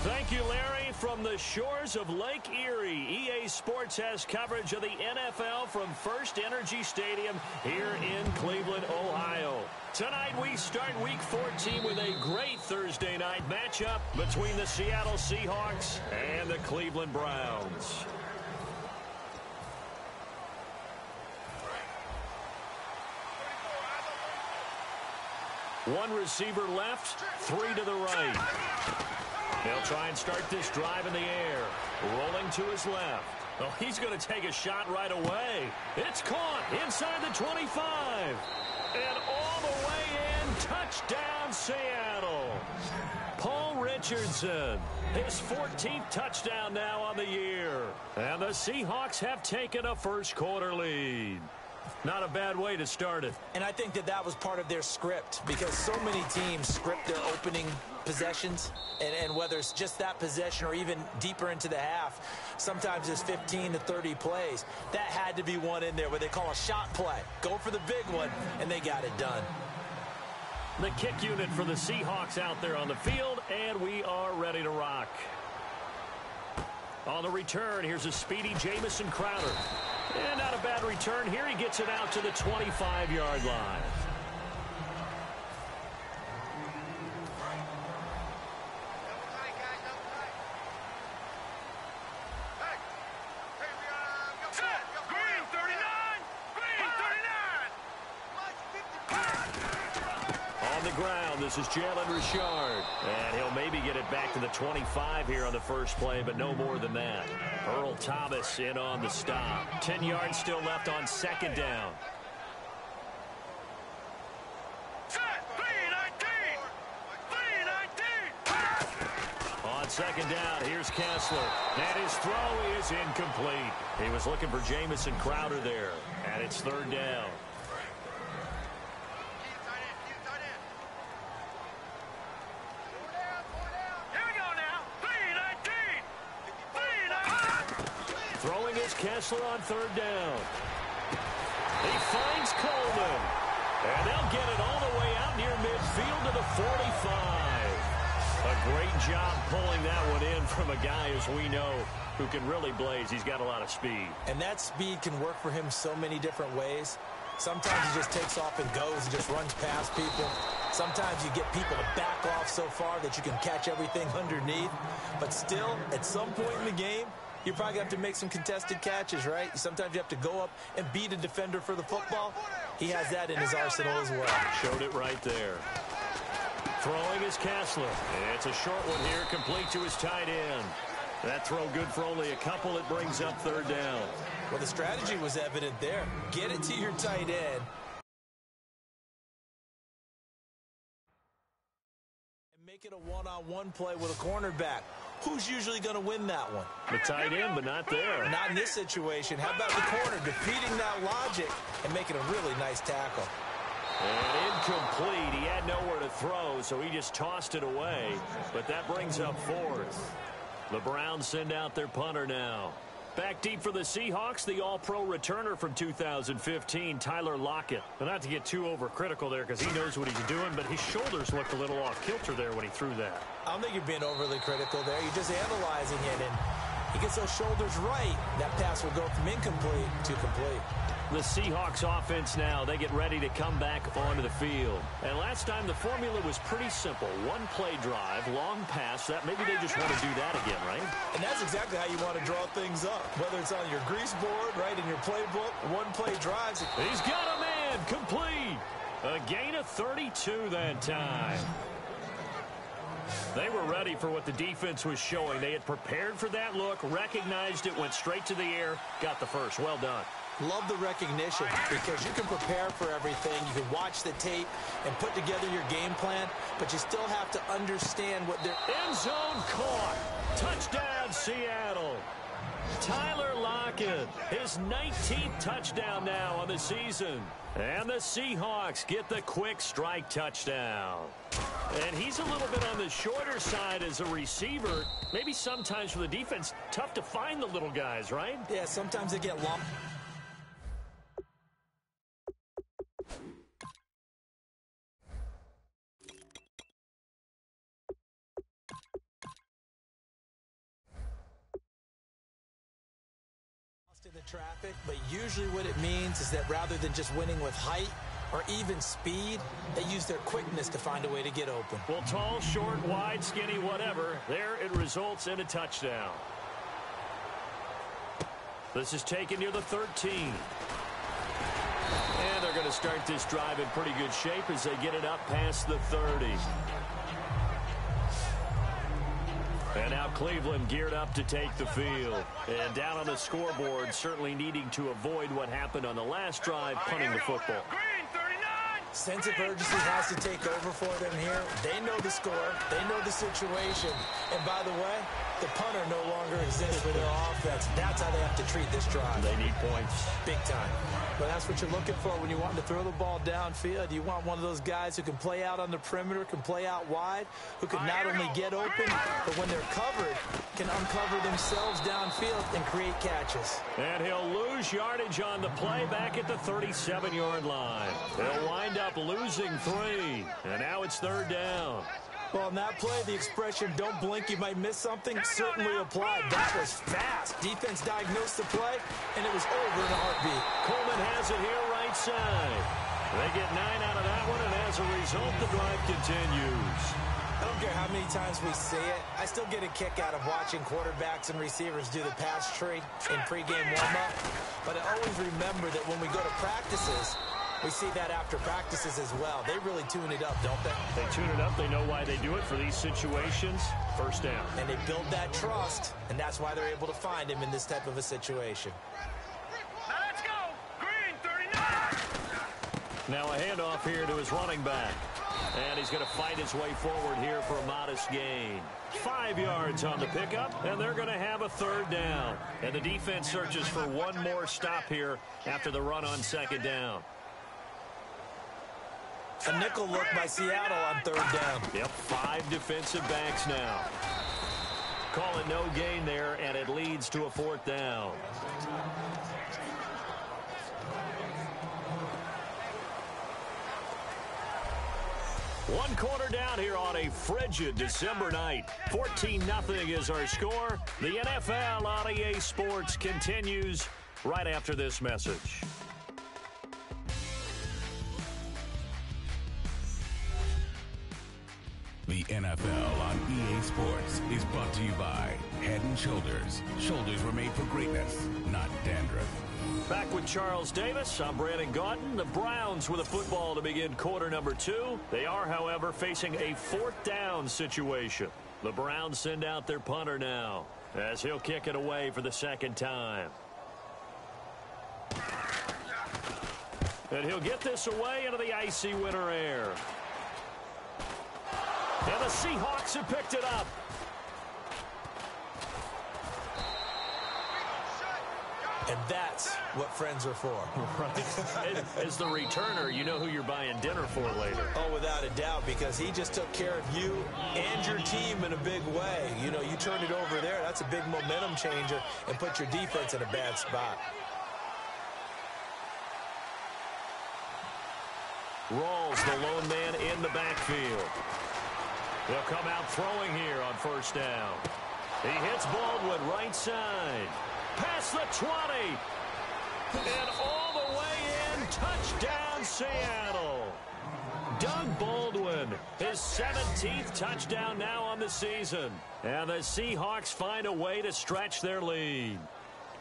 Thank you, Larry. From the shores of Lake Erie, EA Sports has coverage of the NFL from First Energy Stadium here in Cleveland, Ohio. Tonight we start Week 14 with a great Thursday night matchup between the Seattle Seahawks and the Cleveland Browns. One receiver left, three to the right. They'll try and start this drive in the air. Rolling to his left. Oh, he's going to take a shot right away. It's caught inside the 25. And all the way in. Touchdown, Seattle. Paul Richardson. His 14th touchdown now on the year. And the Seahawks have taken a first quarter lead. Not a bad way to start it. And I think that was part of their script, because so many teams script their opening possessions, and whether it's just that possession or even deeper into the half, sometimes it's 15 to 30 plays. That had to be one in there where they call a shot play. Go for the big one, and they got it done. The kick unit for the Seahawks out there on the field, and we are ready to rock. On the return, here's a speedy Jamison Crowder. And not a bad return here. He gets it out to the 25-yard line. Ground. This is Jalen Richard. And he'll maybe get it back to the 25 here on the first play, but no more than that. Earl Thomas in on the stop. 10 yards still left on second down. On second down, here's Kessler. And his throw is incomplete. He was looking for Jamison Crowder there. And it's third down. Throwing is Kessler on third down. He finds Coleman. And they'll get it all the way out near midfield to the 45. A great job pulling that one in from a guy, as we know, who can really blaze. He's got a lot of speed. And that speed can work for him so many different ways. Sometimes he just takes off and goes and just runs past people. Sometimes you get people to back off so far that you can catch everything underneath. But still, at some point in the game, you probably have to make some contested catches, right? Sometimes you have to go up and beat a defender for the football. He has that in his arsenal as well. Showed it right there. Throwing is Kessler. It's a short one here, complete to his tight end. That throw good for only a couple. It brings up third down. Well, the strategy was evident there. Get it to your tight end. And make it a one-on-one play with a cornerback. Who's usually going to win that one? The tight end, but not there. Not in this situation. How about the corner defeating that logic and making a really nice tackle? And incomplete. He had nowhere to throw, so he just tossed it away. But that brings up fourth. The Browns send out their punter now. Back deep for the Seahawks, the all-pro returner from 2015, Tyler Lockett. But not to get too overcritical there, because he knows what he's doing, but his shoulders looked a little off-kilter there when he threw that. I don't think you're being overly critical there. You're just analyzing it, and he gets those shoulders right. That pass will go from incomplete to complete. The Seahawks offense now, they get ready to come back onto the field. And last time the formula was pretty simple. One play drive, long pass. That maybe they just want to do that again, right? And that's exactly how you want to draw things up. Whether it's on your grease board, right, in your playbook, one play drives. He's got a man, complete. A gain of 32 that time. They were ready for what the defense was showing. They had prepared for that look, recognized it, went straight to the air, got the first. Well done. Love the recognition, because you can prepare for everything. You can watch the tape and put together your game plan, but you still have to understand what they're... End zone caught. Touchdown, Seattle. Tyler Lockett, his 19th touchdown now on the season. And the Seahawks get the quick strike touchdown. And he's a little bit on the shorter side as a receiver. Maybe sometimes for the defense, tough to find the little guys, right? Yeah, sometimes they get long. traffic, but usually what it means is that rather than just winning with height or even speed, they use their quickness to find a way to get open. Well, tall, short, wide, skinny, whatever, there it results in a touchdown. This is taken near the 13. And they're going to start this drive in pretty good shape as they get it up past the 30. And now Cleveland geared up to take the field. And down on the scoreboard, certainly needing to avoid what happened on the last drive, punting the football. Sense of urgency has to take over for them here. They know the score. They know the situation. And by the way, the punter no longer exists for their offense. That's how they have to treat this drive. They need points. Big time. But that's what you're looking for when you want to throw the ball downfield. You want one of those guys who can play out on the perimeter, can play out wide, who can not only get open, but when they're covered, can uncover themselves downfield and create catches. And he'll lose yardage on the play back at the 37-yard line. They'll wind up losing 3. And now it's 3rd down. Well, on that play, the expression, don't blink, you might miss something, certainly applied. That was fast. Defense diagnosed the play, and it was over in a heartbeat. Coleman has it here right side. They get 9 out of that one, and as a result, the drive continues. I don't care how many times we see it. I still get a kick out of watching quarterbacks and receivers do the pass tree in pregame warm-up. But I always remember that when we go to practices, we see that after practices as well. They really tune it up, don't they? They tune it up. They know why they do it for these situations. First down. And they build that trust, and that's why they're able to find him in this type of a situation. Now let's go. Green, 39. Now a handoff here to his running back. And he's going to fight his way forward here for a modest gain. 5 yards on the pickup, and they're going to have a 3rd down. And the defense searches for one more stop here after the run on 2nd down. A nickel look by Seattle on 3rd down. Yep, 5 defensive backs now. Calling no gain there, and it leads to a 4th down. One quarter down here on a frigid December night. 14-0 is our score. The NFL on EA Sports continues right after this message. The NFL on EA Sports is brought to you by Head & Shoulders. Shoulders were made for greatness, not dandruff. Back with Charles Davis. I'm Brandon Gaudin. The Browns with a football to begin quarter number 2. They are, however, facing a 4th down situation. The Browns send out their punter now as he'll kick it away for the 2nd time. And he'll get this away into the icy winter air. And the Seahawks have picked it up. And that's what friends are for. Right. As the returner, you know who you're buying dinner for later. Oh, without a doubt, because he just took care of you and your team in a big way. You know, you turn it over there, that's a big momentum changer and put your defense in a bad spot. Rawls, the lone man in the backfield. He'll come out throwing here on 1st down. He hits Baldwin right side. Past the 20. And all the way in. Touchdown, Seattle. Doug Baldwin, his 17th touchdown now on the season. And the Seahawks find a way to stretch their lead.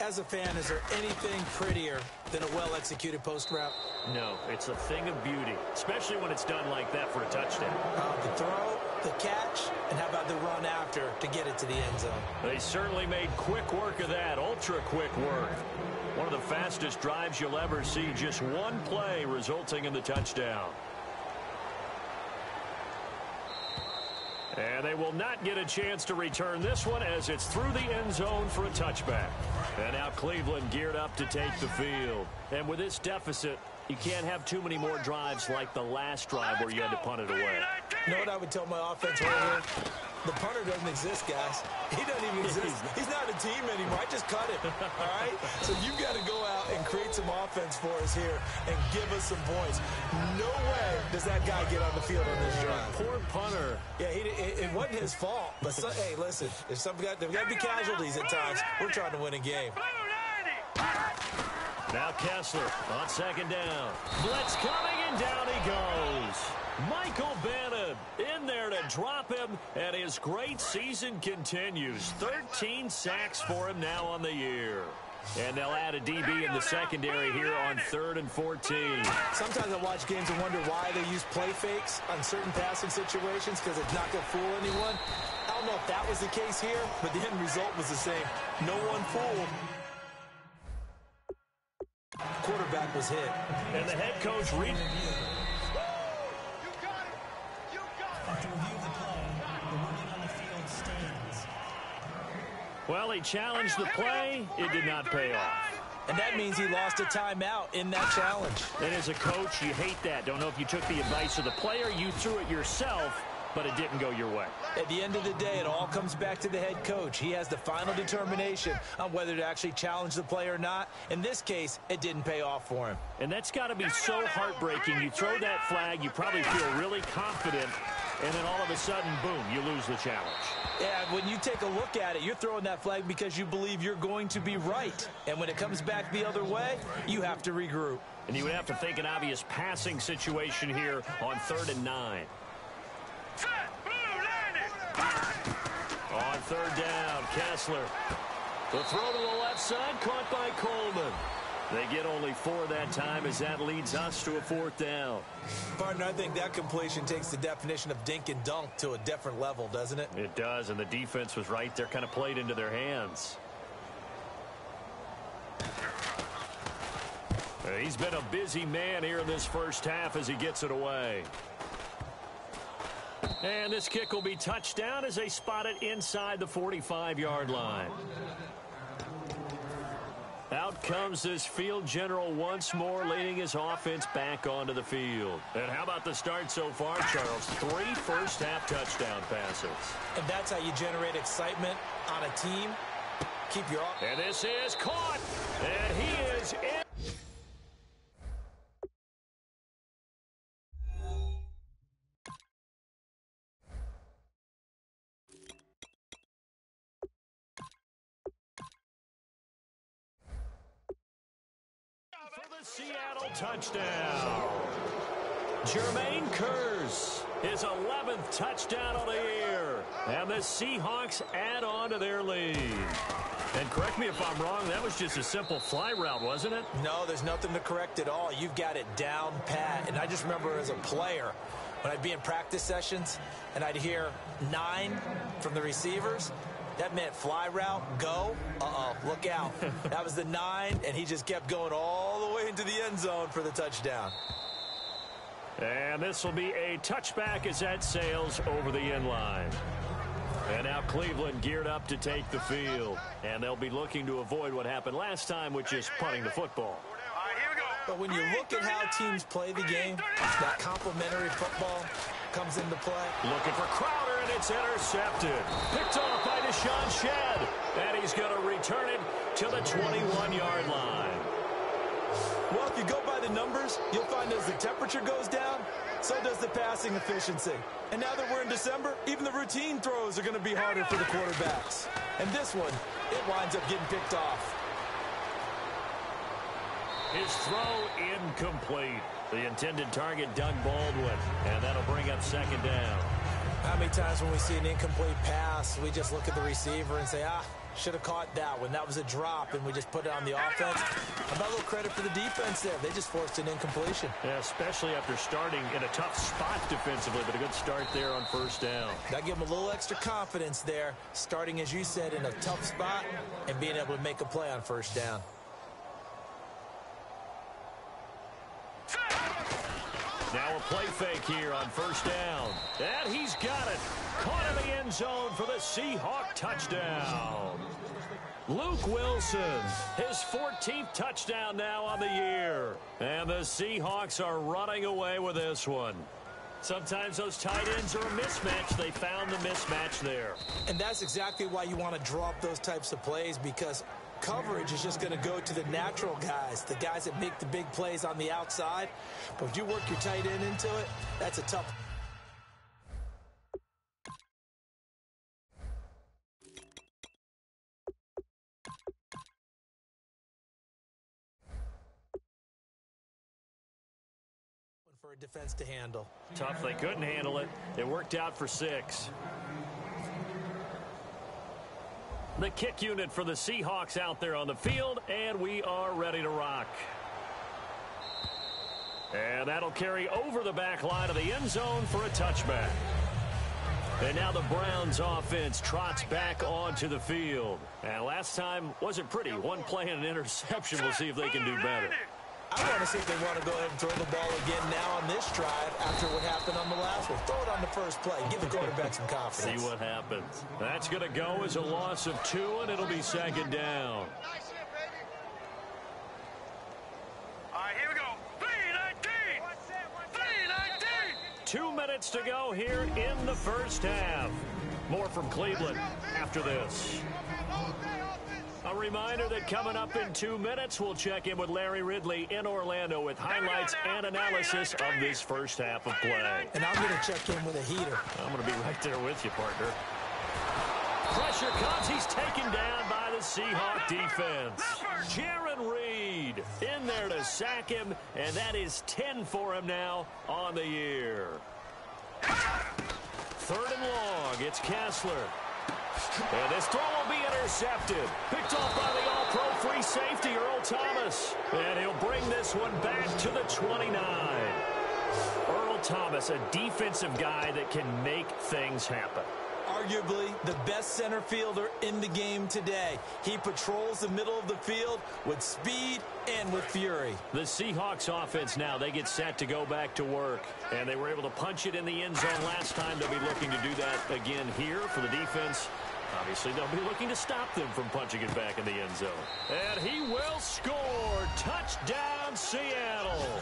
As a fan, is there anything prettier than a well-executed post route? No, it's a thing of beauty, especially when it's done like that for a touchdown. The throw, the catch, and how about the run after to get it to the end zone? They certainly made quick work of that, ultra-quick work. One of the fastest drives you'll ever see, just one play resulting in the touchdown. And they will not get a chance to return this one as it's through the end zone for a touchback. And now Cleveland geared up to take the field. And with this deficit, you can't have too many more drives like the last drive where you had to punt it away. You know what I would tell my offense right here? The punter doesn't exist, guys. He doesn't even exist. He's not a team anymore. I just cut him, all right? So you've got to go out and create some offense for us here and give us some points. No way does that guy get on the field on this drive. Poor punter. Yeah, it wasn't his fault. But, hey, listen, if there's got to be casualties at times. We're trying to win a game. Now Kessler on second down. Blitz coming, and down he goes. Michael Bannon in there to drop him, and his great season continues. 13 sacks for him now on the year. And they'll add a DB in the secondary here on 3rd and 14. Sometimes I watch games and wonder why they use play fakes on certain passing situations, because it's not going to fool anyone. I don't know if that was the case here, but the end result was the same. No one fooled. Quarterback was hit. And the head coach read. After review of the play, the ruling on the field stands. Well, he challenged the play. It did not pay off. And that means he lost a timeout in that challenge. And as a coach, you hate that. Don't know if you took the advice of the player, you threw it yourself, but it didn't go your way. At the end of the day, it all comes back to the head coach. He has the final determination on whether to actually challenge the play or not. In this case, it didn't pay off for him. And that's got to be so heartbreaking. You throw that flag, you probably feel really confident, and then all of a sudden, boom, you lose the challenge. Yeah, when you take a look at it, you're throwing that flag because you believe you're going to be right. And when it comes back the other way, you have to regroup. And you would have to think an obvious passing situation here on 3rd and 9. On 3rd down, Kessler. The throw to the left side, caught by Coleman. They get only 4 that time as that leads us to a 4th down. Partner, I think that completion takes the definition of dink and dunk to a different level, doesn't it? It does, and the defense was right there, kind of played into their hands. He's been a busy man here in this first half as he gets it away. And this kick will be touchdown as they spot it inside the 45-yard line. Out comes this field general once more, leading his offense back onto the field. And how about the start so far, Charles? 3 first-half touchdown passes. And that's how you generate excitement on a team. Keep your... And this is caught. And he is in. Seattle touchdown. Jermaine Kearse, his 11th touchdown of the year. And the Seahawks add on to their lead. And correct me if I'm wrong, that was just a simple fly route, wasn't it? No, there's nothing to correct at all. You've got it down pat. And I just remember as a player, when I'd be in practice sessions and I'd hear 9 from the receivers, that meant fly route, go. Uh-oh, look out. That was the 9, and he just kept going all the way into the end zone for the touchdown. And this will be a touchback as that sails over the end line. And now Cleveland geared up to take the field. And they'll be looking to avoid what happened last time, which is punting the football. But when you look at how teams play the game, that complementary football comes into play. Looking for Crowder, and it's intercepted. Picked off by Deshaun Shedd. And he's going to return it to the 21-yard line. Well, if you go by the numbers, you'll find as the temperature goes down, so does the passing efficiency. And now that we're in December, even the routine throws are going to be harder for the quarterbacks. And this one, it winds up getting picked off. His throw incomplete. The intended target, Doug Baldwin. And that'll bring up 2nd down. How many times when we see an incomplete pass, we just look at the receiver and say, should have caught that one. That was a drop, and we just put it on the offense. How about a little credit for the defense there? They just forced an incompletion. Yeah, especially after starting in a tough spot defensively, but a good start there on 1st down. That give them a little extra confidence there, starting, as you said, in a tough spot and being able to make a play on 1st down. Now a play fake here on 1st down. And he's got it. Caught in the end zone for the Seahawk touchdown. Luke Wilson, his 14th touchdown now on the year. And the Seahawks are running away with this one. Sometimes those tight ends are a mismatch. They found the mismatch there. And that's exactly why you want to draw up those types of plays, because coverage is just going to go to the natural guys, the guys that make the big plays on the outside. But if you work your tight end into it, that's a tough for a defense to handle. Tough. They couldn't handle it. It worked out for 6. The kick unit for the Seahawks out there on the field, and we are ready to rock. And that'll carry over the back line of the end zone for a touchback. And now the Browns offense trots back onto the field. And last time wasn't pretty. One play and an interception. We'll see if they can do better. I want to see if they want to go ahead and throw the ball again now on this drive after what happened on the last one. Throw it on the first play. Give the quarterback some confidence. See what happens. That's going to go as a loss of 2, and it'll be 2nd down. All right, here we go. 3:19. 3:19. 2 minutes to go here in the first half. More from Cleveland after this. A reminder that coming up in 2 minutes, we'll check in with Larry Ridley in Orlando with highlights and analysis of this first half of play. And I'm going to check in with a heater. I'm going to be right there with you, partner. Pressure comes. He's taken down by the Seahawk defense. Jaron Reed in there to sack him, and that is 10 for him now on the year. 3rd and long. It's Kessler. And this throw will be intercepted. Picked off by the all-pro free safety, Earl Thomas. And he'll bring this one back to the 29. Earl Thomas, a defensive guy that can make things happen. Arguably the best center fielder in the game today. He patrols the middle of the field with speed and with fury. The Seahawks offense now, they get set to go back to work. And they were able to punch it in the end zone last time. They'll be looking to do that again here for the defense. Obviously, they'll be looking to stop them from punching it back in the end zone. And he will score. Touchdown, Seattle.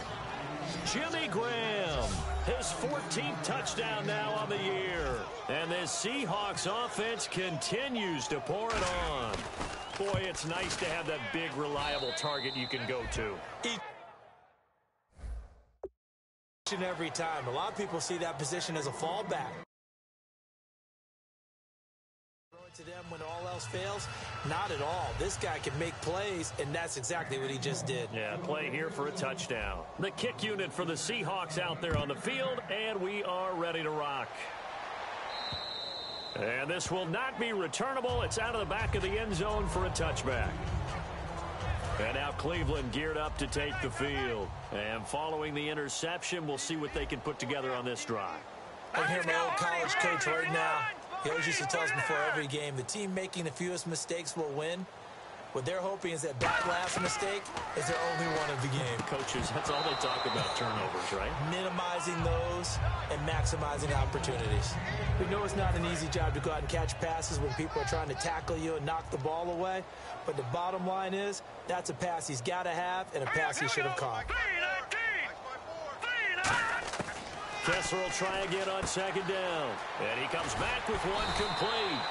Jimmy Graham, his 14th touchdown now on the year. And this Seahawks offense continues to pour it on. Boy, it's nice to have that big, reliable target you can go to. Each and every time. A lot of people see that position as a fallback. To them when all else fails? Not at all. This guy can make plays, and that's exactly what he just did. Yeah, play here for a touchdown. The kick unit for the Seahawks out there on the field, and we are ready to rock. And this will not be returnable. It's out of the back of the end zone for a touchback. And now Cleveland geared up to take the field. And following the interception, we'll see what they can put together on this drive. I can hear my old college coach right now. He always used to tell us before every game, the team making the fewest mistakes will win. What they're hoping is that last mistake is their only one of the game. Coaches, that's all they talk about, turnovers, right? Minimizing those and maximizing opportunities. We know it's not an easy job to go out and catch passes when people are trying to tackle you and knock the ball away. But the bottom line is, that's a pass he's got to have and a pass he should have caught. Kessler will try again on 2nd down. And he comes back with one complete.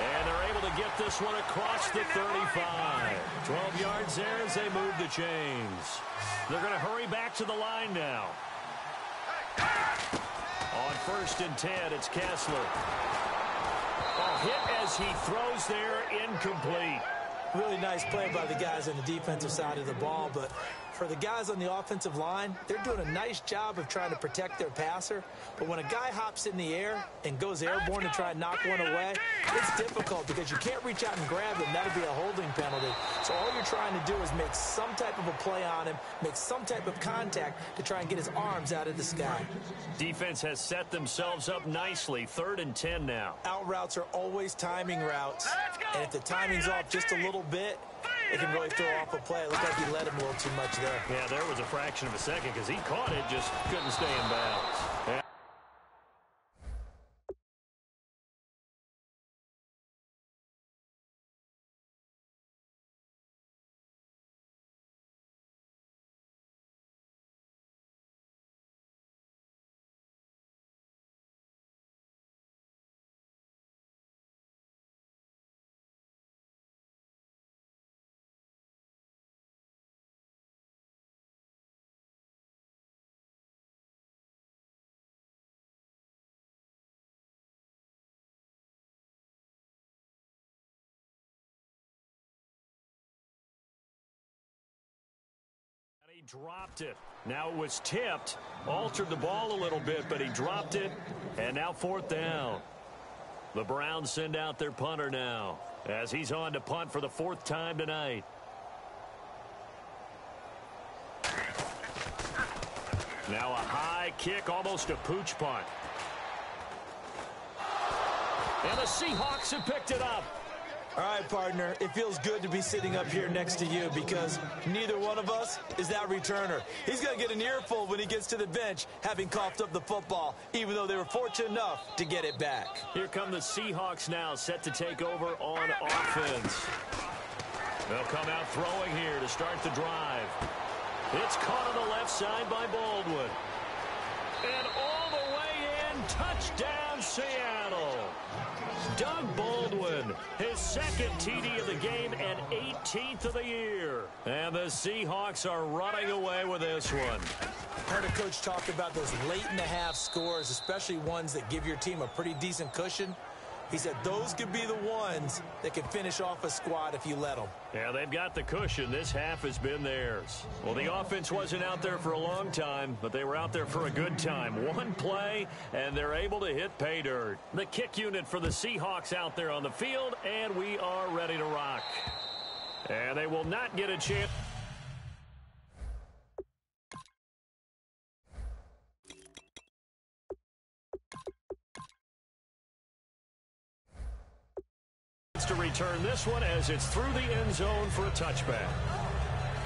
And they're able to get this one across the 35. 12 yards there as they move the chains. They're going to hurry back to the line now. On 1st and 10, it's Kessler. A hit as he throws there, incomplete. Really nice play by the guys on the defensive side of the ball, but for the guys on the offensive line, they're doing a nice job of trying to protect their passer. But when a guy hops in the air and goes airborne to try and knock one away, it's difficult because you can't reach out and grab him. That'll be a holding penalty. So all you're trying to do is make some type of a play on him, make some type of contact to try and get his arms out of the sky. Defense has set themselves up nicely. 3rd and 10 now. Out routes are always timing routes. And if the timing's off just a little bit, it can really throw off a play. It looked like he let him a little too much there. Yeah, there was a fraction of a second because he caught it, just couldn't stay in bounds. Yeah. Dropped it. Now it was tipped, altered the ball a little bit, but he dropped it, and now 4th down. The Browns send out their punter now as he's on to punt for the 4th time tonight. Now a high kick, almost a pooch punt. And the Seahawks have picked it up. All right, partner, it feels good to be sitting up here next to you because neither one of us is that returner. He's going to get an earful when he gets to the bench, having coughed up the football, even though they were fortunate enough to get it back. Here come the Seahawks now, set to take over on offense. They'll come out throwing here to start the drive. It's caught on the left side by Baldwin. And all the way in, touchdown Seattle. Doug Baldwin, his 2nd TD of the game and 18th of the year. And the Seahawks are running away with this one. Heard a coach talk about those late-in-the-half scores, especially ones that give your team a pretty decent cushion. He said those could be the ones that can finish off a squad if you let them. Yeah, they've got the cushion. This half has been theirs. Well, the offense wasn't out there for a long time, but they were out there for a good time. One play, and they're able to hit pay dirt. The kick unit for the Seahawks out there on the field, and we are ready to rock. And they will not get a chance. To return this one as it's through the end zone for a touchback.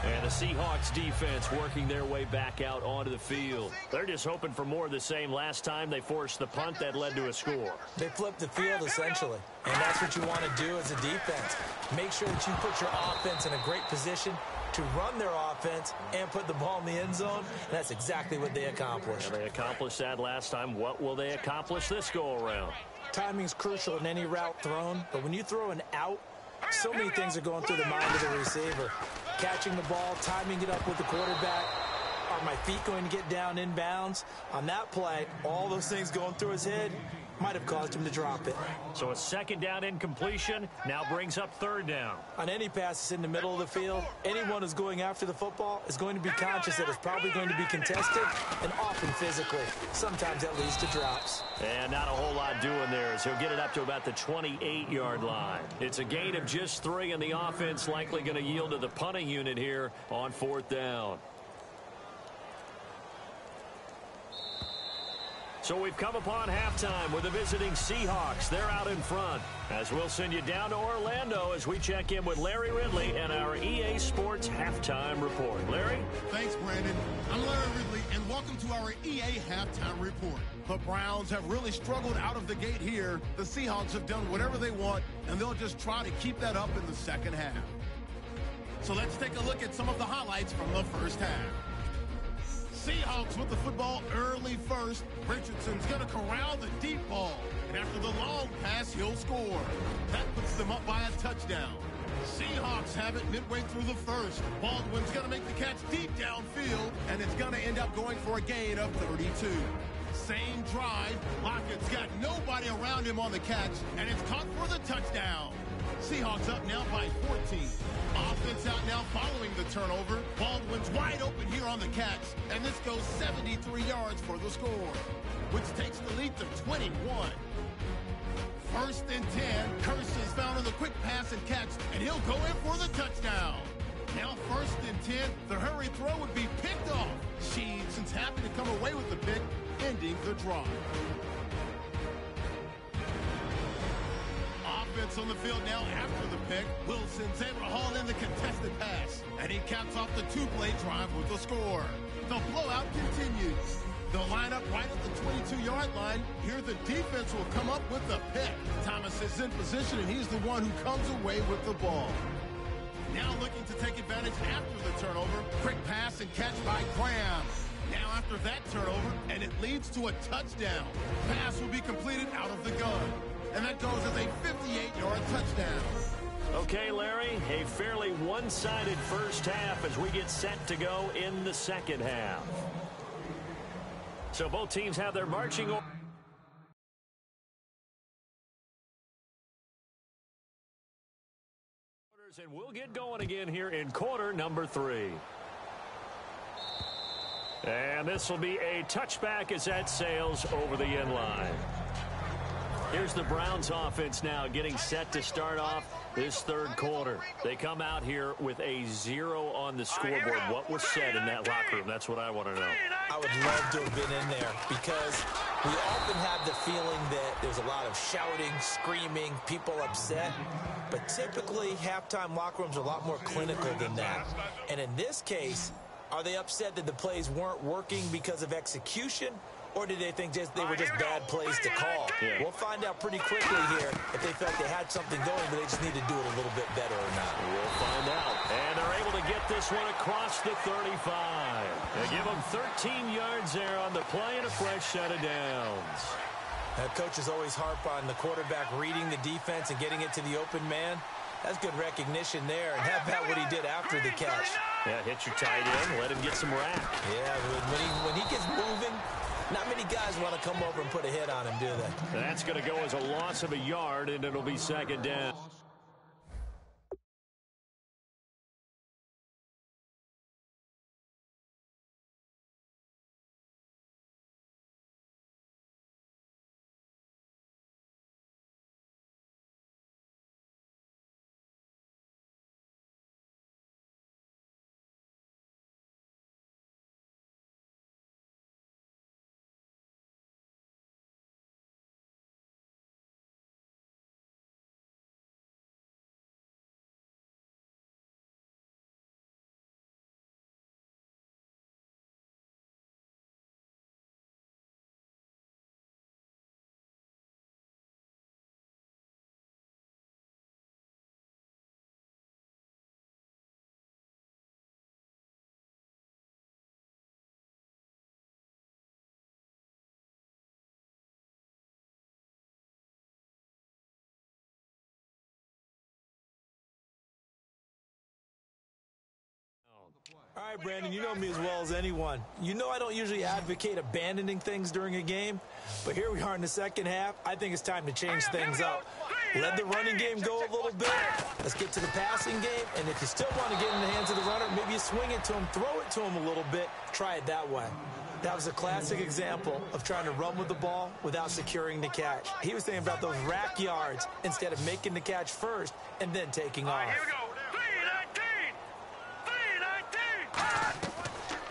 And the Seahawks defense working their way back out onto the field. They're just hoping for more of the same. Last time they forced the punt that led to a score. They flipped the field essentially, and that's what you want to do as a defense. Make sure that you put your offense in a great position to run their offense and put the ball in the end zone. And that's exactly what they accomplished. And they accomplished that last time. What will they accomplish this go-around? Timing is crucial in any route thrown, but when you throw an out, so many things are going through the mind of the receiver. Catching the ball, timing it up with the quarterback. Are my feet going to get down inbounds? On that play, all those things going through his head might have caused him to drop it. So a 2nd down incompletion now brings up 3rd down. On any pass that's in the middle of the field, anyone who's going after the football is going to be conscious that it's probably going to be contested and often physically. Sometimes that leads to drops. And not a whole lot doing there as he'll get it up to about the 28-yard line. It's a gain of just 3, and the offense likely going to yield to the punting unit here on 4th down. So we've come upon halftime with the visiting Seahawks. They're out in front. As we'll send you down to Orlando as we check in with Larry Ridley and our EA Sports Halftime Report. Larry? Thanks, Brandon. I'm Larry Ridley, and welcome to our EA Halftime Report. The Browns have really struggled out of the gate here. The Seahawks have done whatever they want, and they'll just try to keep that up in the second half. So let's take a look at some of the highlights from the first half. Seahawks with the football early first. Richardson's going to corral the deep ball. And after the long pass, he'll score. That puts them up by a touchdown. Seahawks have it midway through the first. Baldwin's going to make the catch deep downfield, and it's going to end up going for a gain of 32. Same drive. Lockett's got nobody around him on the catch, and it's caught for the touchdown. Seahawks up now by 14. Offense out now following the turnover. Baldwin's wide open here on the catch, and this goes 73 yards for the score, which takes the lead to 21. 1st and 10. Curse is found on the quick pass and catch, and he'll go in for the touchdown. Now 1st and 10. The hurry throw would be picked off. Sheenson's happy to come away with the pick, ending the drive. Offense on the field now after the pick. Wilson's able to haul in the contested pass, and he caps off the 2-play drive with a score. The blowout continues. They'll line up right at the 22-yard line. Here the defense will come up with the pick. Thomas is in position, and he's the one who comes away with the ball. Now looking to take advantage after the turnover. Quick pass and catch by Graham. Now after that turnover, and it leads to a touchdown. Pass will be completed out of the gun. And that goes as a 58-yard touchdown. Okay, Larry, a fairly one-sided first half as we get set to go in the second half. So both teams have their marching orders, and we'll get going again here in quarter number 3. And this will be a touchback as that sails over the end line. Here's the Browns offense now getting set to start off this third quarter. They come out here with a 0 on the scoreboard. What was said in that locker room? That's what I want to know. I would love to have been in there because we often have the feeling that there's a lot of shouting, screaming, people upset. But typically, halftime locker rooms are a lot more clinical than that. And in this case, are they upset that the plays weren't working because of execution? Or did they think they were just bad plays to call? Yeah. We'll find out pretty quickly here if they felt they had something going, but they just need to do it a little bit better or not. We'll find out. And they're able to get this one across the 35. They give them 13 yards there on the play and a fresh set of downs. Coaches always harp on the quarterback reading the defense and getting it to the open man. That's good recognition there. And how about what he did after the catch? Yeah, hit your tight end, let him get some rack. Yeah, when he gets moving, not many guys want to come over and put a hit on him, do they? That's going to go as a loss of a yard, and it'll be second down. All right, Brandon, you know me as well as anyone. You know I don't usually advocate abandoning things during a game, but here we are in the second half. I think it's time to change things up. Let the running game go a little bit. Let's get to the passing game, and if you still want to get in the hands of the runner, maybe you swing it to him, throw it to him a little bit, try it that way. That was a classic example of trying to run with the ball without securing the catch. He was thinking about those rack yards instead of making the catch first and then taking off. Here we go. 3-19.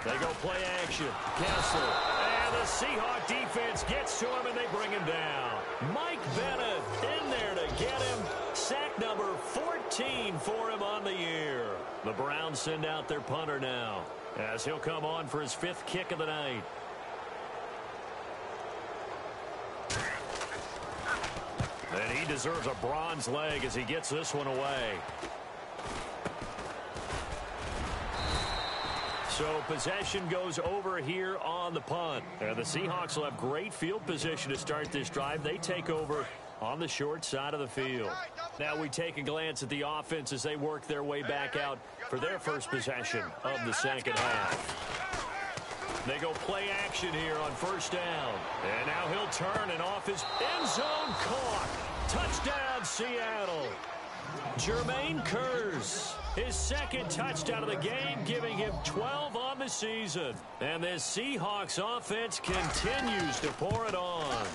They go play action. Kessler. And the Seahawk defense gets to him, and they bring him down. Mike Bennett in there to get him. Sack number 14 for him on the year. The Browns send out their punter now, as he'll come on for his 5th kick of the night. And he deserves a bronze leg as he gets this one away. So possession goes over here on the punt. And the Seahawks will have great field position to start this drive. They take over on the short side of the field. Now we take a glance at the offense as they work their way back out for their first possession of the second half. They go play action here on first down. And now he'll turn and off his end zone caught. Touchdown, Seattle. Jermaine Kearse, his second touchdown of the game, giving him 12 on the season. And this Seahawks offense continues to pour it on.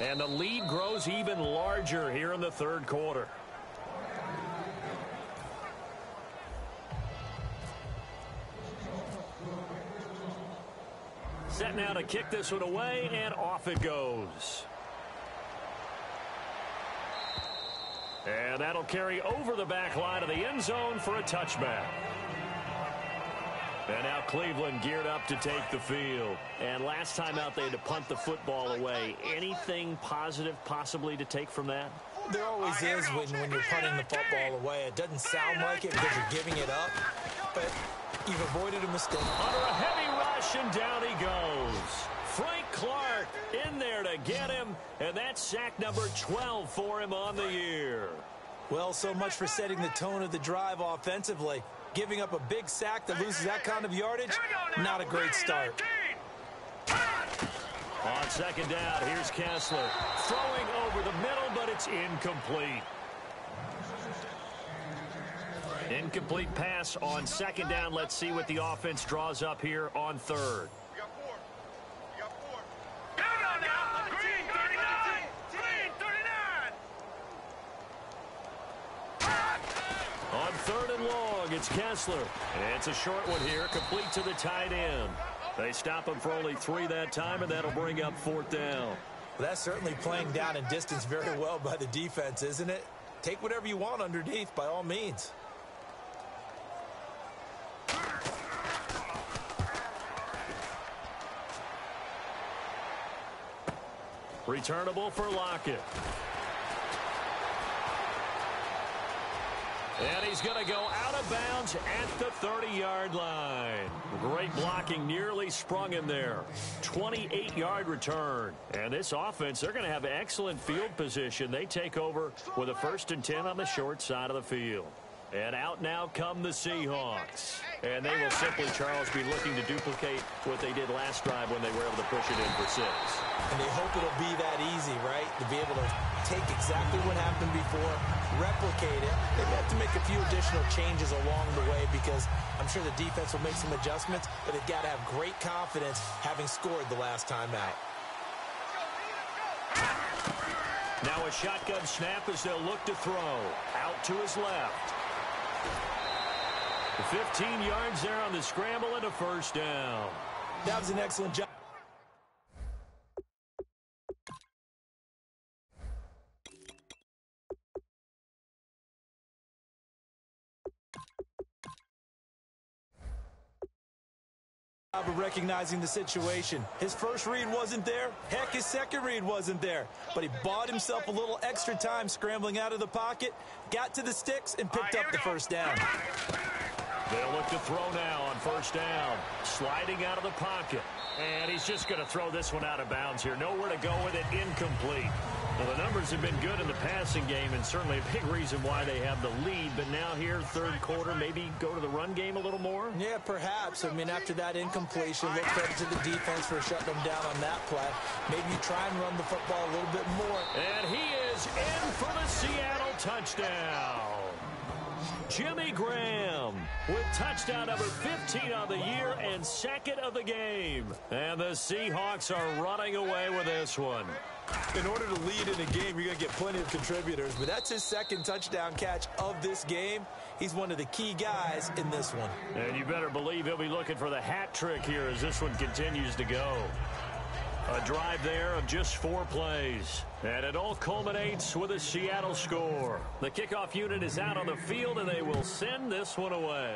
And the lead grows even larger here in the third quarter. Set now to kick this one away, and off it goes. And that'll carry over the back line of the end zone for a touchback. And now Cleveland geared up to take the field. And last time out, they had to punt the football away. Anything positive possibly to take from that? There always is when you're punting the football away. It doesn't sound like it because you're giving it up, but you've avoided a mistake. Under a heavy rush, and down he goes. Frank Clark in there to get him, and that's sack number 12 for him on the year. Well, so much for setting the tone of the drive offensively. Giving up a big sack that loses that kind of yardage, not a great start. On second down, here's Kessler. Throwing over the middle, but it's incomplete. Incomplete pass on second down. Let's see what the offense draws up here on third. Green 39! Green 39! On third and long, it's Kessler. And it's a short one here, complete to the tight end. They stop him for only 3 that time, and that'll bring up fourth down. Well, that's certainly playing down and distance very well by the defense, isn't it? Take whatever you want underneath, by all means. Returnable for Lockett. And he's going to go out of bounds at the 30-yard line. Great blocking, nearly sprung him there. 28-yard return. And this offense, they're going to have excellent field position. They take over with a 1st and 10 on the short side of the field. And out now come the Seahawks. And they will simply, Charles, be looking to duplicate what they did last drive when they were able to push it in for 6. And they hope it'll be that easy, right? To be able to take exactly what happened before, replicate it. They have to make a few additional changes along the way because I'm sure the defense will make some adjustments, but they've got to have great confidence having scored the last time out. Now a shotgun snap as they'll look to throw. Out to his left. 15 yards there on the scramble and a first down. That was an excellent job. Of recognizing the situation. His first read wasn't there. Heck, his second read wasn't there. But he bought himself a little extra time scrambling out of the pocket, got to the sticks, and picked up the first down. They'll look to throw now on first down. Sliding out of the pocket. And he's just going to throw this one out of bounds here. Nowhere to go with it. Incomplete. Well, the numbers have been good in the passing game and certainly a big reason why they have the lead. But now here, third quarter, maybe go to the run game a little more? Yeah, perhaps. I mean, after that incompletion, look credit to the defense for shutting them down on that play. Maybe you try and run the football a little bit more. And he is in for the Seattle touchdown. Jimmy Graham with touchdown number 15 of the year and second of the game. And the Seahawks are running away with this one. In order to lead in a game, you're going to get plenty of contributors, but that's his second touchdown catch of this game. He's one of the key guys in this one. And you better believe he'll be looking for the hat trick here as this one continues to go. A drive there of just 4 plays. And it all culminates with a Seattle score. The kickoff unit is out on the field, and they will send this one away.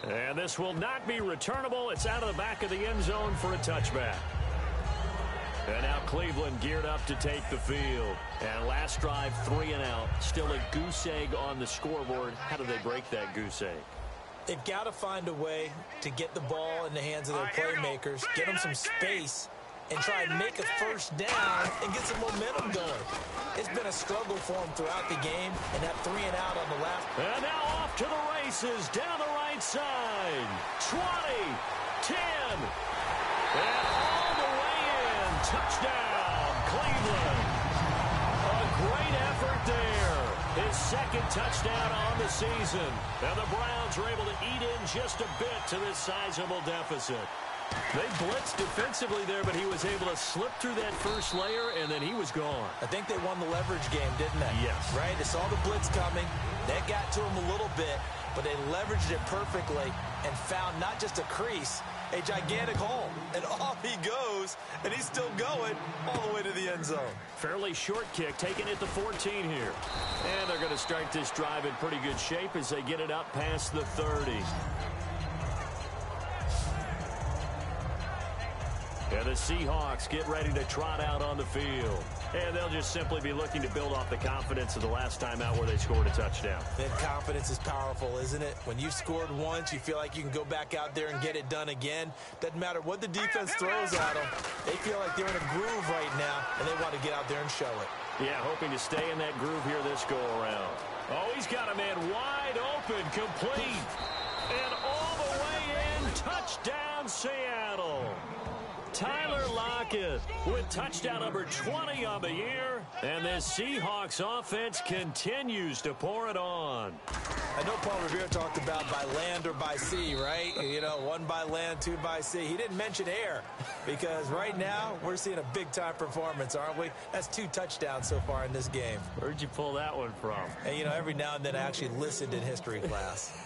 And this will not be returnable. It's out of the back of the end zone for a touchback. And now Cleveland geared up to take the field. And last drive, 3 and out. Still a goose egg on the scoreboard. How do they break that goose egg? They've got to find a way to get the ball in the hands of their playmakers, get them some space, and try and make a first down and get some momentum going. It's been a struggle for them throughout the game, and that 3 and out on the last. And now off to the races down the right side. 20, 10, and all the way in. Touchdown, Cleveland. A great effort there. His second touchdown on the season. And the Browns are able to eat in just a bit to this sizable deficit. They blitzed defensively there, but he was able to slip through that first layer, and then he was gone. I think they won the leverage game, didn't they? Yes. Right? They saw the blitz coming. That got to him a little bit, but they leveraged it perfectly and found not just a crease, a gigantic hole. And off he goes, and he's still going all the way to the end zone. Fairly short kick, taking it to 14 here. And they're going to start this drive in pretty good shape as they get it up past the 30. And the Seahawks get ready to trot out on the field. And they'll just simply be looking to build off the confidence of the last time out where they scored a touchdown. And confidence is powerful, isn't it? When you've scored once, you feel like you can go back out there and get it done again. Doesn't matter what the defense throws at them. They feel like they're in a groove right now, and they want to get out there and show it. Yeah, hoping to stay in that groove here this go-around. Oh, he's got a man wide open, complete. And all the way in, touchdown, Seattle. Tyler Lockett with touchdown number 20 on the year. And this Seahawks offense continues to pour it on. I know Paul Revere talked about by land or by sea, right? You know, one by land, two by sea. He didn't mention air because right now we're seeing a big-time performance, aren't we? That's 2 touchdowns so far in this game. Where'd you pull that one from? And, you know, every now and then I actually listened in history class.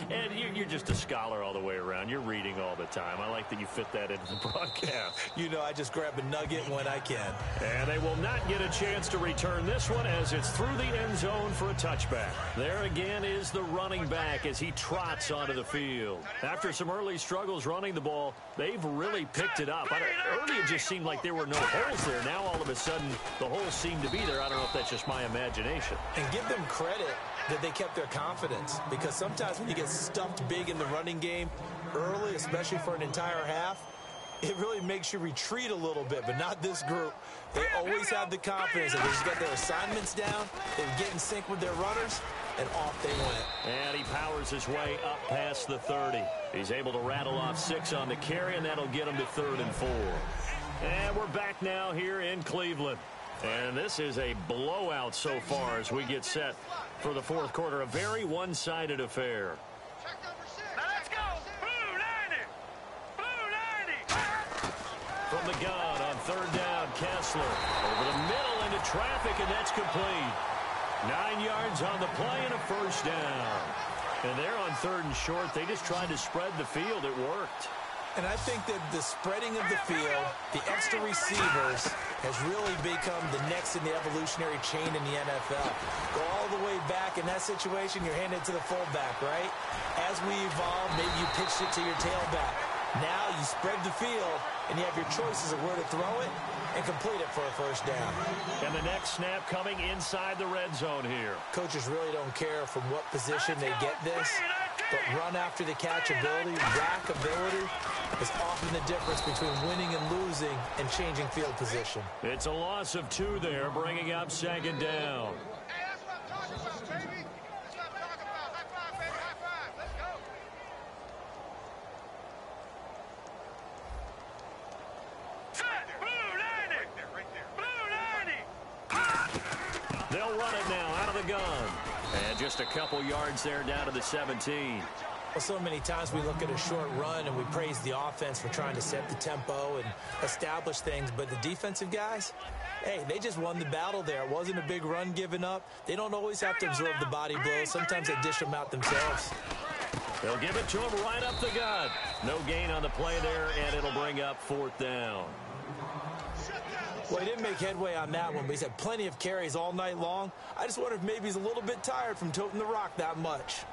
And you're just a scholar all the way around. You're reading all the time. I like that you fit that into the broadcast. You know, I just grab a nugget when I can. And they will not get a chance to return this one as it's through the end zone for a touchback. There again is the running back as he trots onto the field. After some early struggles running the ball, they've really picked it up. Early it just seemed like there were no holes there. Now all of a sudden the holes seem to be there. I don't know if that's just my imagination. And give them credit that they kept their confidence, because sometimes when you get stuffed big in the running game early, especially for an entire half, it really makes you retreat a little bit, but not this group. They always have the confidence that they just got their assignments down, they get in sync with their runners, and off they went. And he powers his way up past the 30. He's able to rattle off 6 on the carry, and that'll get him to 3rd and 4. And we're back now here in Cleveland. And this is a blowout so far as we get set for the 4th quarter. A very one-sided affair. Now let's go. Blue 90. Blue 90. From the gun on 3rd down, Kessler over the middle into traffic, and that's complete. 9 yards on the play and a 1st down. And they're on 3rd and short. They just tried to spread the field. It worked. And I think that the spreading of the field, the extra receivers, has really become the next in the evolutionary chain in the NFL. Go all the way back in that situation, you're handed to the fullback, right? As we evolve, maybe you pitched it to your tailback. Now you spread the field, and you have your choices of where to throw it and complete it for a 1st down. And the next snap coming inside the red zone here. Coaches really don't care from what position they get this, but run after the catch ability, rack ability, is often the difference between winning and losing and changing field position. It's a loss of 2 there, bringing up 2nd down. Hey, that's what I'm talking about, baby. That's what I'm talking about. High five, baby. High five. Let's go. Set. Blue 90. Right there. Blue 90. They'll run it now out of the gun. And just a couple yards there down to the 17. Well, so many times we look at a short run and we praise the offense for trying to set the tempo and establish things, but the defensive guys, hey, they just won the battle there. It wasn't a big run given up. They don't always have to absorb the body blows. Sometimes they dish them out themselves. They'll give it to him right up the gut. No gain on the play there, and it'll bring up 4th down. Well, he didn't make headway on that one, but he's had plenty of carries all night long. I just wonder if maybe he's a little bit tired from toting the rock that much.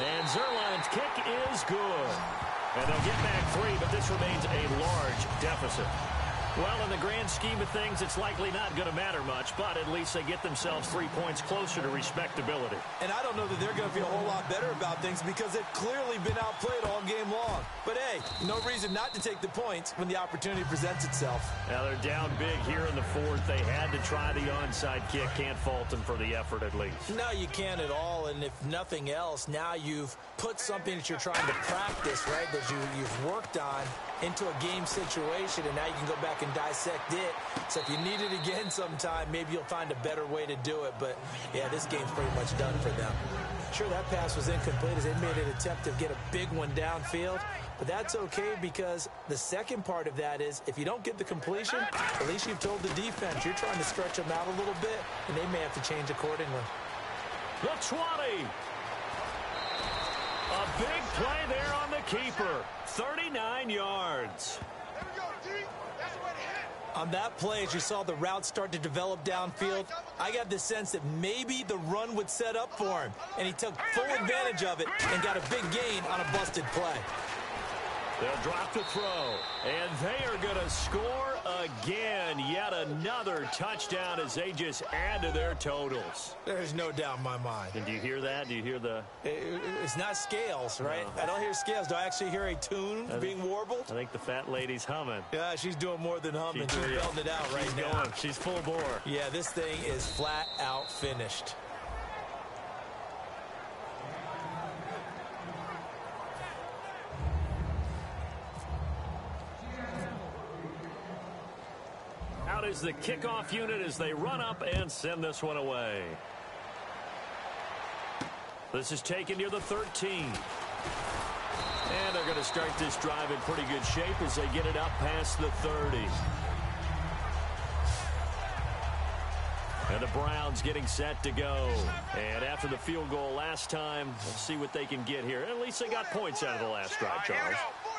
And Zerline's kick is good. And they'll get back 3, but this remains a large deficit. Well, in the grand scheme of things, it's likely not going to matter much, but at least they get themselves 3 points closer to respectability. And I don't know that they're going to feel a whole lot better about things because they've clearly been outplayed all game long. But, hey, no reason not to take the points when the opportunity presents itself. Now, they're down big here in the 4th. They had to try the onside kick. Can't fault them for the effort, at least. No, you can't at all. And if nothing else, now you've put something that you're trying to practice, right, that you've worked on into a game situation, and now you can go back and dissect it. So if you need it again sometime, maybe you'll find a better way to do it. But, yeah, this game's pretty much done for them. Sure, that pass was incomplete as they made an attempt to get a big one downfield. But that's okay because the second part of that is if you don't get the completion, at least you've told the defense you're trying to stretch them out a little bit, and they may have to change accordingly. The 20. A big play there on the keeper. 39 yards. There we go, D. That's the way to hit. On that play, as you saw the route start to develop downfield, I got the sense that maybe the run would set up for him, and he took full advantage of it and got a big gain on a busted play. They'll drop the throw, and they are going to score again. Yet another touchdown as they just add to their totals. There's no doubt in my mind. And do you hear that? Do you hear the... It's not scales, right? No. I don't hear scales. Do I actually hear a tune being warbled? I think the fat lady's humming. Yeah, she's doing more than humming. She's belting it out right now. Going. She's full bore. Yeah, this thing is flat out finished. out is the kickoff unit as they run up and send this one away. This is taken near the 13. And they're going to start this drive in pretty good shape as they get it up past the 30. And the Browns getting set to go. And after the field goal last time, let's see what they can get here. At least they got points out of the last drive, Charles.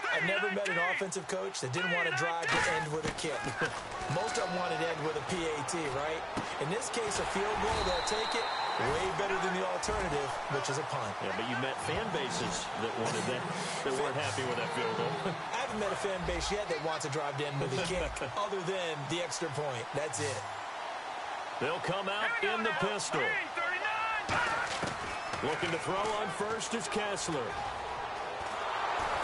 I never met an offensive coach that didn't want to drive to end with a kick. Most of them wanted to end with a PAT, right? In this case, a field goal, they'll take it. Way better than the alternative, which is a punt. Yeah, but you met fan bases that wanted that, that weren't happy with that field goal. I haven't met a fan base yet that wants to drive to end with a kick other than the extra point. That's it. They'll come out in the pistol. Looking to throw on first is Kessler.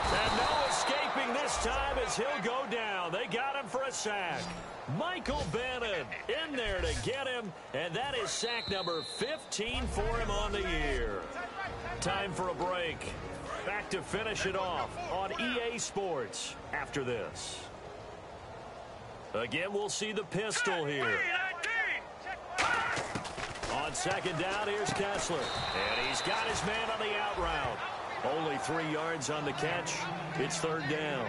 And no escaping this time as he'll go down. They got him for a sack. Michael Bannon in there to get him, and that is sack number 15 for him on the year. Time for a break. Back to finish it off on EA Sports after this. Again, we'll see the pistol here. On second down, here's Kessler. And he's got his man on the out route. Only 3 yards on the catch. It's third down.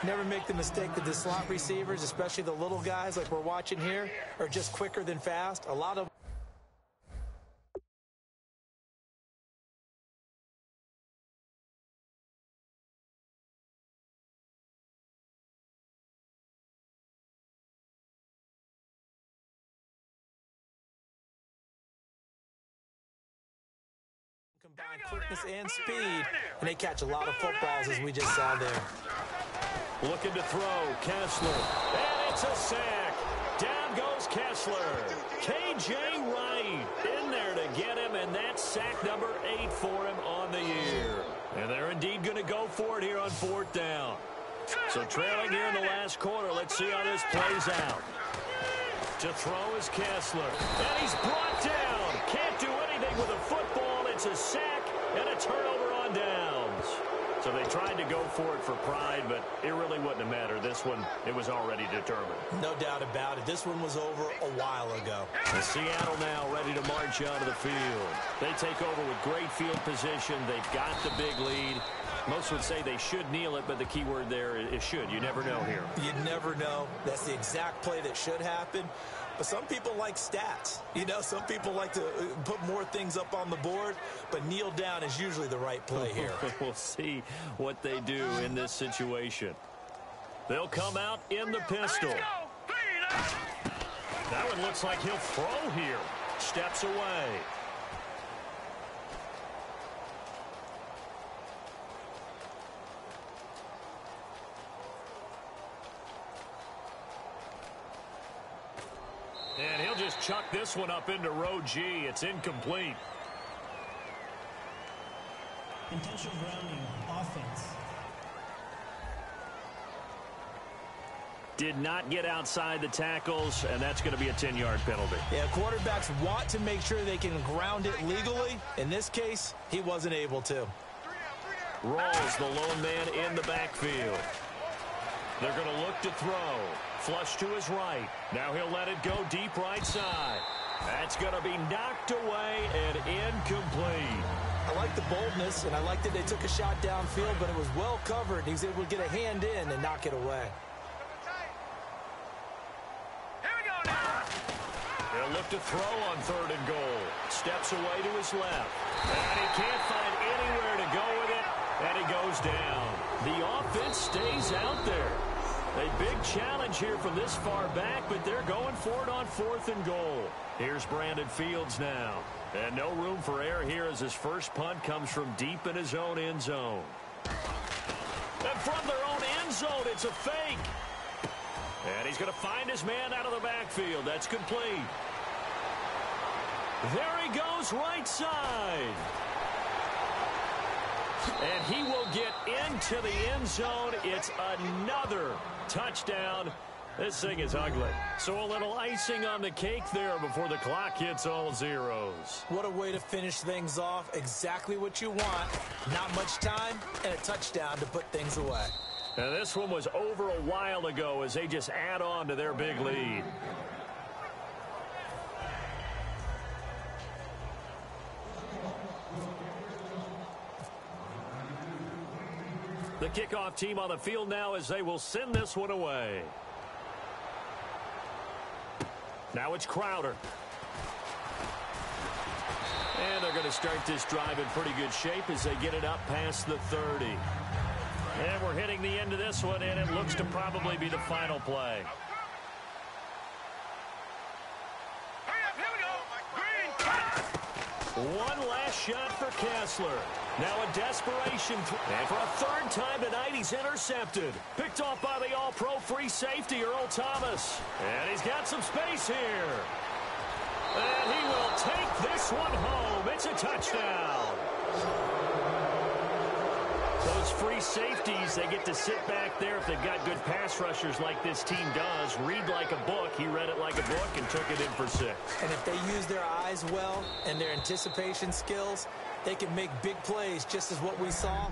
Never make the mistake that the slot receivers, especially the little guys like we're watching here, are just quicker than fast. A lot of combine quickness and speed, and they catch a lot of footballs as we just saw there. Looking to throw, Kessler, and it's a sack. Down goes Kessler. K.J. Wright in there to get him, and that's sack number 8 for him on the year. And they're indeed going to go for it here on fourth down. So trailing here in the last quarter, let's see how this plays out. To throw is Kessler, and he's brought down. Can't do anything with a football. It's a sack and a turnover on downs. So they tried to go for it for pride, but it really wouldn't have mattered. This one, it was already determined. No doubt about it. This one was over a while ago. And Seattle now ready to march onto the field. They take over with great field position. They've got the big lead. Most would say they should kneel it, but the key word there is should. You never know here. You never know. That's the exact play that should happen. But some people like stats. You know, some people like to put more things up on the board, but kneel down is usually the right play here. We'll see what they do in this situation. They'll come out in the pistol. That one looks like he'll throw here. Steps away. And he'll just chuck this one up into row G. It's incomplete. Intentional grounding, offense. Did not get outside the tackles, and that's going to be a 10-yard penalty. Yeah, quarterbacks want to make sure they can ground it legally. In this case, he wasn't able to. Rolls the lone man in the backfield. They're going to look to throw. Flush to his right. Now he'll let it go deep right side. That's going to be knocked away and incomplete. I like the boldness, and I like that they took a shot downfield, but it was well covered. He was able to get a hand in and knock it away. He'll look to throw on third and goal. Steps away to his left. And he can't find anywhere to go with it, and he goes down. The offense stays out there. A big challenge here from this far back, but they're going for it on fourth and goal. Here's Brandon Fields now. And no room for error here as his first punt comes from deep in his own end zone. And from their own end zone, it's a fake. And he's going to find his man out of the backfield. That's complete. There he goes right side. And he will get into the end zone. It's another touchdown. This thing is ugly. So a little icing on the cake there before the clock hits all zeros. What a way to finish things off. Exactly what you want. Not much time and a touchdown to put things away. And this one was over a while ago as they just add on to their big lead. The kickoff team on the field now as they will send this one away. Now it's Crowder. And they're going to start this drive in pretty good shape as they get it up past the 30. And we're hitting the end of this one, and it looks to probably be the final play. One last shot for Kessler. Now a desperation. And for a third time tonight, he's intercepted. Picked off by the all-pro free safety, Earl Thomas. And he's got some space here. And he will take this one home. It's a touchdown. Those free safeties, they get to sit back there if they've got good pass rushers like this team does. Read like a book. He read it like a book and took it in for 6. And if they use their eyes well and their anticipation skills, they can make big plays just as what we saw